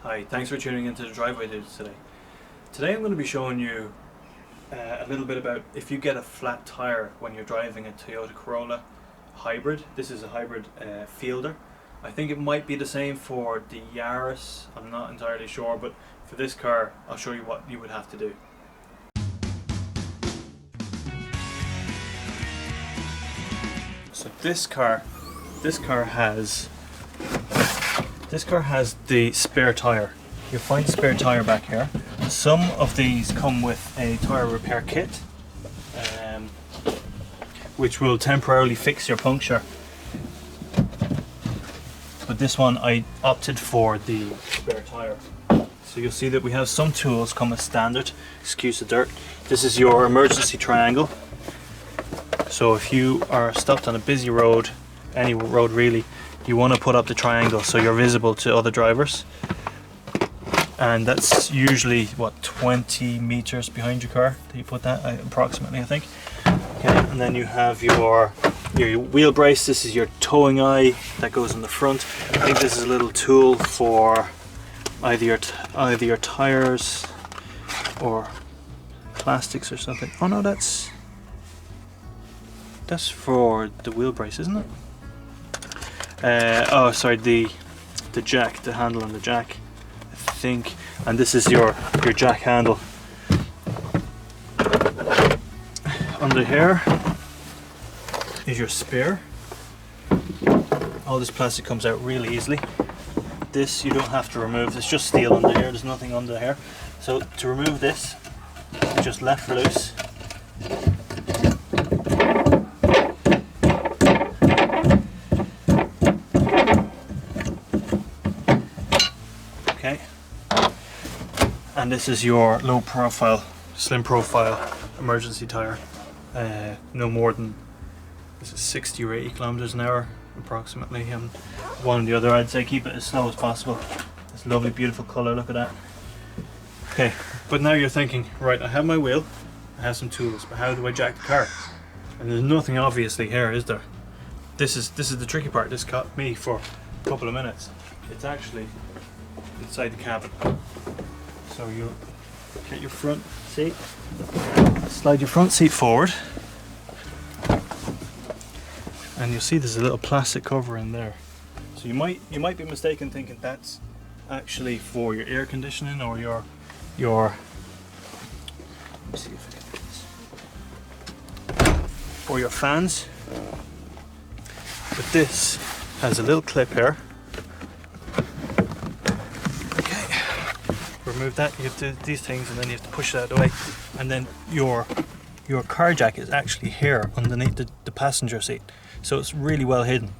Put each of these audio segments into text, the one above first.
Hi, thanks for tuning into the Driveway Dudes today. Today I'm going to be showing you a little bit about if you get a flat tire when you're driving a Toyota Corolla hybrid. This is a hybrid Fielder. I think it might be the same for the Yaris, I'm not entirely sure, but for this car I'll show you what you would have to do. So this car has the spare tire. You'll find the spare tire back here. Some of these come with a tire repair kit, which will temporarily fix your puncture. But this one I opted for the spare tire. So you'll see that we have some tools come as standard. Excuse the dirt. This is your emergency triangle. So if you are stopped on a busy road, any road really, you want to put up the triangle so you're visible to other drivers, and that's usually what, 20 meters behind your car that you put that, approximately, I think. Okay, and then you have your wheel brace. This is your towing eye that goes in the front. I think this is a little tool for either your tires or plastics or something. Oh no, that's for the wheel brace, isn't it? Oh sorry, the jack, the handle on the jack, I think. And this is your jack handle. Under here is your spare. All this plastic comes out really easily. This you don't have to remove, it's just steel under here, there's nothing under here. So to remove this, you just left loose. Okay, and this is your low profile, slim profile emergency tire. No more than, this is 60 or 80 kilometers an hour approximately. One or the other, I'd say keep it as slow as possible. This lovely beautiful colour, look at that. Okay, but now you're thinking, right, I have my wheel, I have some tools, but how do I jack the car? And there's nothing obviously here, is there? This is the tricky part. This caught me for a couple of minutes. It's actually inside the cabin. So you get your front seat, slide your front seat forward, and you'll see there's a little plastic cover in there. So you might be mistaken thinking that's actually for your air conditioning or your let me see if I can do this, or your fans. But this has a little clip here. Remove that, you have to do these things, and then you have to push that away, and then your car jack is actually here underneath the passenger seat, so it's really well hidden.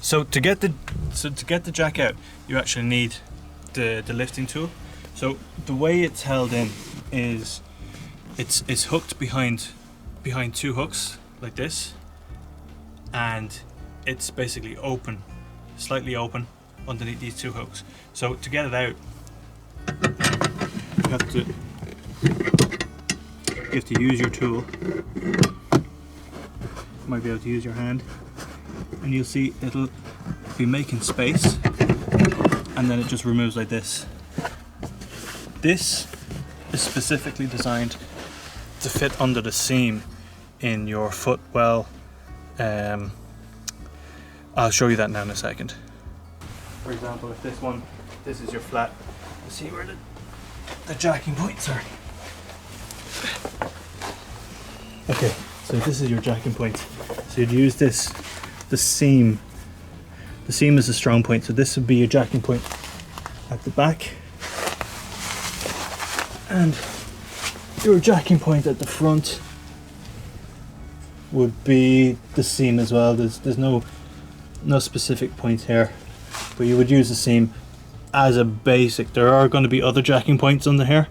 So to get the jack out, you actually need the lifting tool. So the way it's held in is it's hooked behind two hooks like this, and it's basically open, slightly open underneath these two hooks. So to get it out, you have to use your tool. You might be able to use your hand, and you'll see it'll be making space, and then it just removes like this. This is specifically designed to fit under the seam in your footwell. I'll show you that now in a second. For example, if this is your flat, you see where the jacking points are. Okay, so this is your jacking point. So you'd use this, the seam is a strong point, so this would be your jacking point at the back, and your jacking point at the front would be the seam as well. There's no specific point here, but you would use the seam as a basic. There are going to be other jacking points under here,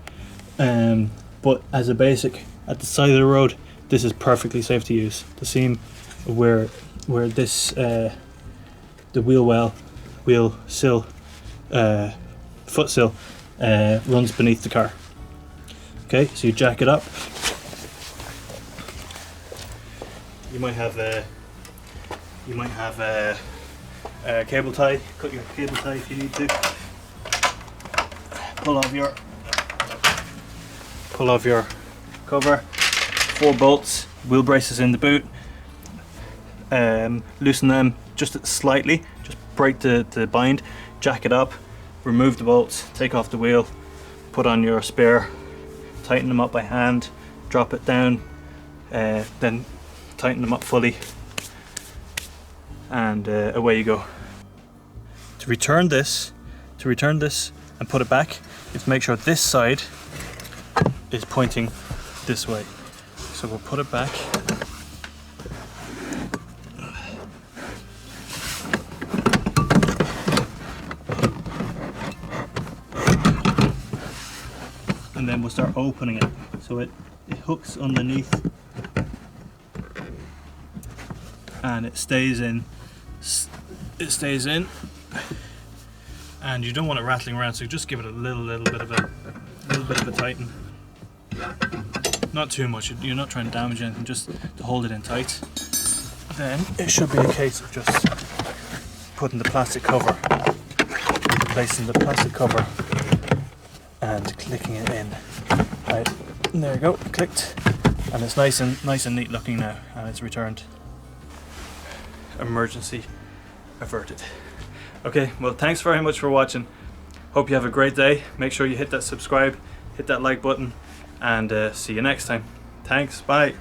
but as a basic at the side of the road, this is perfectly safe to use. The seam where this the wheel sill, foot sill runs beneath the car. Okay, so you jack it up. You might have a cable tie. Cut your cable tie if you need to. pull off your cover. 4 bolts, wheel braces in the boot. Loosen them just slightly, just break the bind, jack it up, remove the bolts, take off the wheel, put on your spare, tighten them up by hand, drop it down, then tighten them up fully, and away you go. To return this and put it back, you have to make sure this side is pointing this way. So we'll put it back. And then we'll start opening it. So it hooks underneath and it stays in. It stays in. And you don't want it rattling around, so just give it a little bit of a tighten. Not too much, you're not trying to damage anything, just to hold it in tight. Then it should be a case of just putting the plastic cover, placing the plastic cover and clicking it in. Right, and there you go, clicked, and it's nice and neat looking now, and it's returned. Emergency averted. Okay, well, thanks very much for watching. Hope you have a great day. Make sure you hit that subscribe, hit that like button, and see you next time. Thanks, bye.